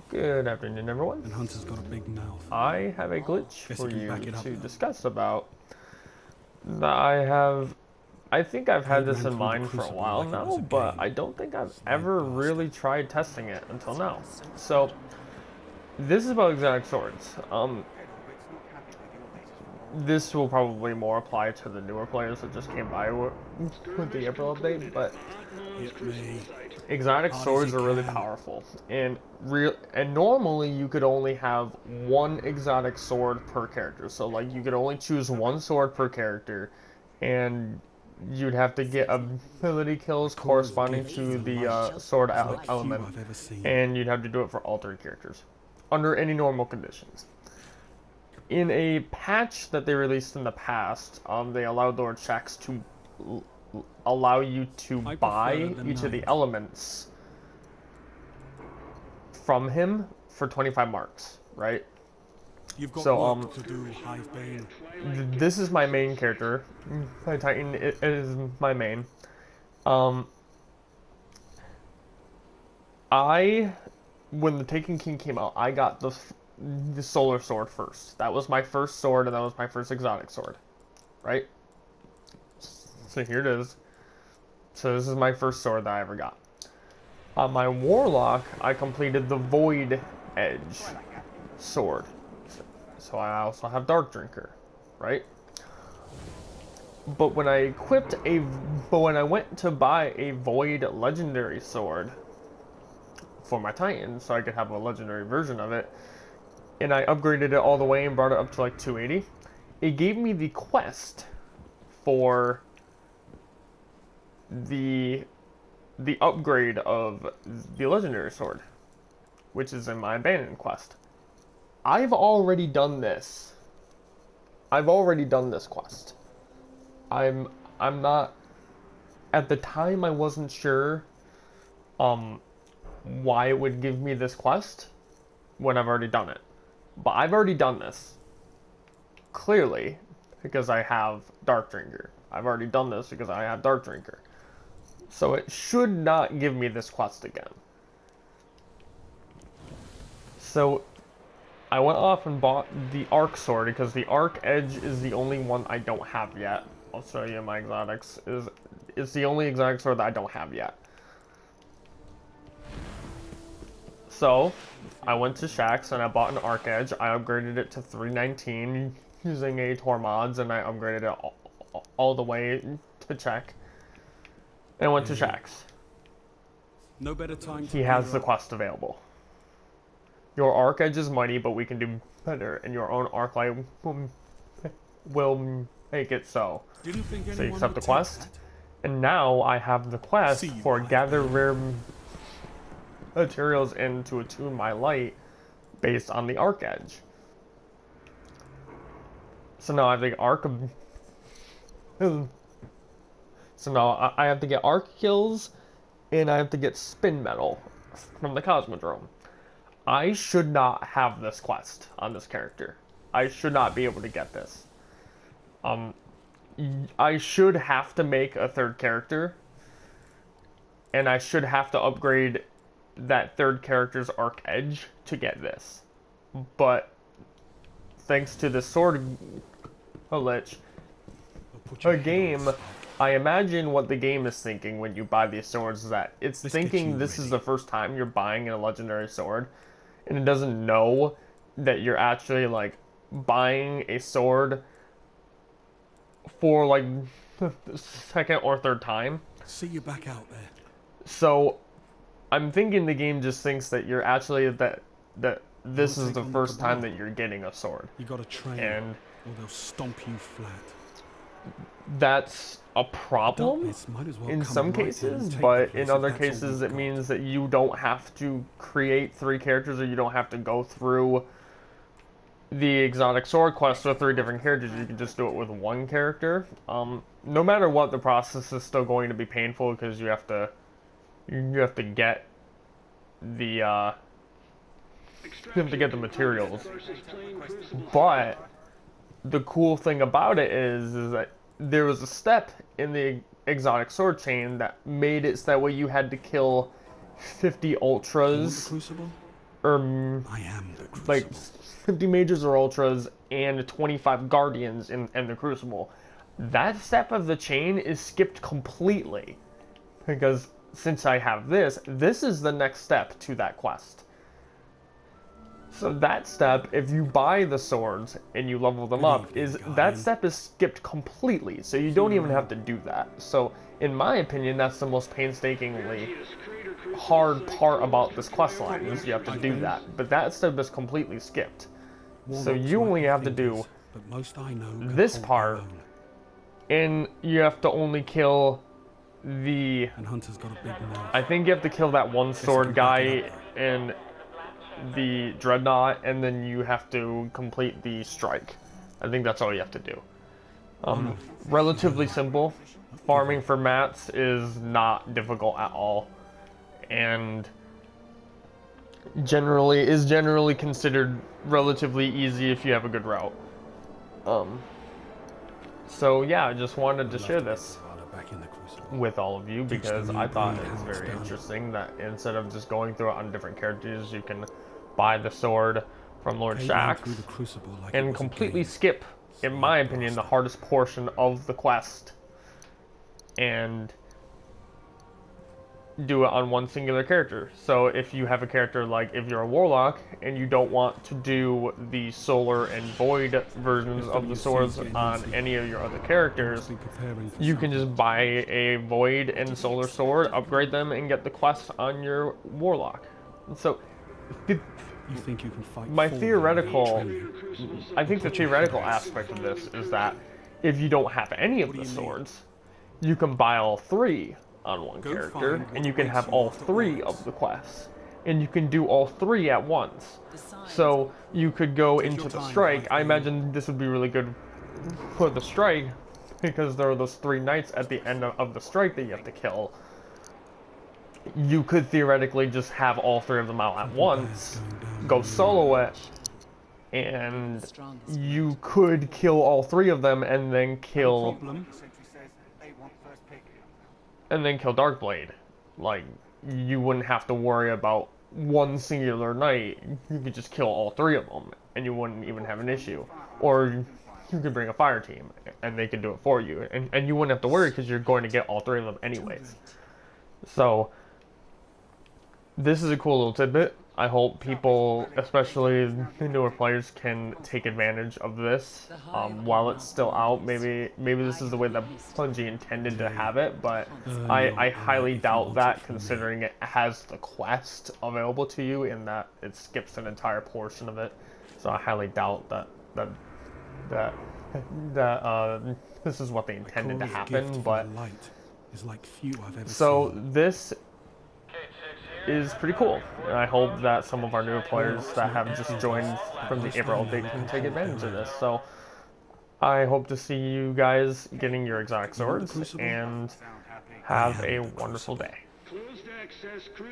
Good afternoon, everyone. And Hunter's got a big mouth. I have a glitch Guess for I can you back it up to now. discuss about. I think I've had Blade this ran in through the mind for a crucible while like it was now, a but game. I don't think I've Sly ever really bastard. tried testing it until now. So, this is about exotic swords. This will probably more apply to the newer players that just came by with the April update, but Hit me. exotic Hard as you swords are really can. powerful, and normally you could only have one exotic sword per character. So like you could only choose one sword per character, and you'd have to get ability kills Korra's corresponding gift to for the light sword is like few element, I've ever seen. and you'd have to do it for all three characters under any normal conditions. In a patch that they released in the past, they allowed Lord Shaxx to allow you to I prefer buy the each of the night. elements from him for 25 marks, right? You've got So work to do, Hivebane. this is my main character. My Titan is my main. Um, I when the Taken King came out, I got the Solar Sword first. That was my first sword, and that was my first exotic sword, right? So here it is. So this is my first sword that I ever got. On my Warlock, I completed the Void Edge sword. So I also have Dark Drinker, right? But when I went to buy a Void Legendary sword for my Titan, so I could have a legendary version of it, and I upgraded it all the way and brought it up to like 280, it gave me the quest for the upgrade of the legendary sword, which is in my abandoned quest. I've already done this. I've already done this quest. I'm not at the time I wasn't sure why it would give me this quest when I've already done it. But I've already done this. Clearly, because I have Dark Drinker. I've already done this because I have Dark Drinker. So it should not give me this quest again. So I went off and bought the Arc Sword because the Arc Edge is the only one I don't have yet. I'll show you my exotics. It's the only exotic sword that I don't have yet. So I went to Shaxx and I bought an Arc Edge. I upgraded it to 319 using a Tor mods, and I upgraded it all the way to check. And went to Shaxx. No better time to He has gear the up. quest available. Your Arc Edge is mighty, but we can do better, and your own Arc Light will make it so. Didn't think So you anyone accept would the take quest, that. and now I have the quest See you, for gather Hivebane. rare materials and to attune my light based on the Arc Edge. So now I have the Arc. So now I have to get Arc kills, and I have to get Spin Metal from the Cosmodrome. I should not have this quest on this character. I should not be able to get this. Um, I should have to make a third character, and I should have to upgrade that third character's Arc Edge to get this. But thanks to the sword glitch, I'll put your a head on a game, spike. I imagine what the game is thinking when you buy these swords is that it's Let's get thinking you this is ready. the first time you're buying a legendary sword, and it doesn't know that you're actually like buying a sword for like the second or third time. See you back out there. So I'm thinking the game just thinks that you're actually that this is take the on the first time Cabal? that you're getting a sword, You gotta train, and or they'll stomp you flat. that's a problem Darkness might as well in come some right in cases, and take the but place in if other that's all cases we've it got. means that you don't have to create three characters, or you don't have to go through the exotic sword quest with three different characters. You can just do it with one character. No matter what, the process is still going to be painful because you have to get the materials. But the cool thing about it is that there was a step in the exotic sword chain that made it so that way you had to kill 50 You want the ultras crucible? I am the like Crucible. 50 mages or ultras and 25 guardians in the Crucible. That step of the chain is skipped completely because since I have this is the next step to that quest. So that step, if you buy the swords and you level them Good up, evening, that Guardian. step is skipped completely. So you See don't you even have around. to do that. So in my opinion, that's the most painstakingly hard part about this quest line is you have to I've do been. that. But that step is completely skipped. So Warlocks you might only be have to do thinkers, but most I know can this hold their part, own. and you have to only kill the. And Hunter's got a big I mouth. think you have to kill that one Guess you sword can back it up, guy though. and the dreadnought, and then you have to complete the strike. I think that's all you have to do. Honor is Relatively earned. simple. Give Farming up. for mats is not difficult at all, and generally considered relatively easy if you have a good route. Um, so yeah, I just wanted to I'd love share to get this Zavala back in the Crucible. with all of you Teach the because new I thought breed it was how it's very done. interesting that instead of just going through it on different characters, you can buy the sword from Lord Kate ran through Shaxx the Crucible like it and was a completely game. skip, in Smart my opinion, the bastard. hardest portion of the quest and do it on one singular character. So if you have a character like if you're a warlock and you don't want to do the solar and void versions of the FWC's swords getting on antsy. any of your other They must characters, be preparing for you can something. just buy a void and solar sword, upgrade them, and get the quest on your warlock. So You think you can fight my for them without theoretical, training? I They'll think the put your head theoretical on a aspect of swivel. this is that if you don't have any What of do the you need? swords, you can buy all three on one Go character, find and what you can awaits have you all after three orders. of the quests. And you can do all three at once. So you could go Take your into the time, strike. I Highfield. imagine this would be really good for the strike, because there are those three knights at the end of the strike that you have to kill. You could theoretically just have all three of them out at Something bad's once, going down go in the solo it, underworld. and you could kill all three of them and then Have a kill problem? Darkblade. Like you wouldn't have to worry about one singular knight. You could just kill all three of them and you wouldn't even have an issue. Or you could bring a fire team and they could do it for you. And you wouldn't have to worry because you're going to get all three of them anyways. So this is a cool little tidbit. I hope people, especially the newer players, can take advantage of this while it's still out. Maybe this is the way that Bungie intended to have it, but Earn your I right highly if you doubt want it that, from me. considering it has the quest available to you in that it skips an entire portion of it. So I highly doubt that that this is what they I intended call to this happen. gift for But the light is like few I've ever so seen. this is pretty cool. And I hope that some of our newer players Warlocks that might have be just thinkers, joined but from the most I April know update can can take hold their advantage of own. this. So I hope to see you guys getting your exotic You want the swords Crucible? and I have am a the wonderful Crucible. day. Closed access crucible.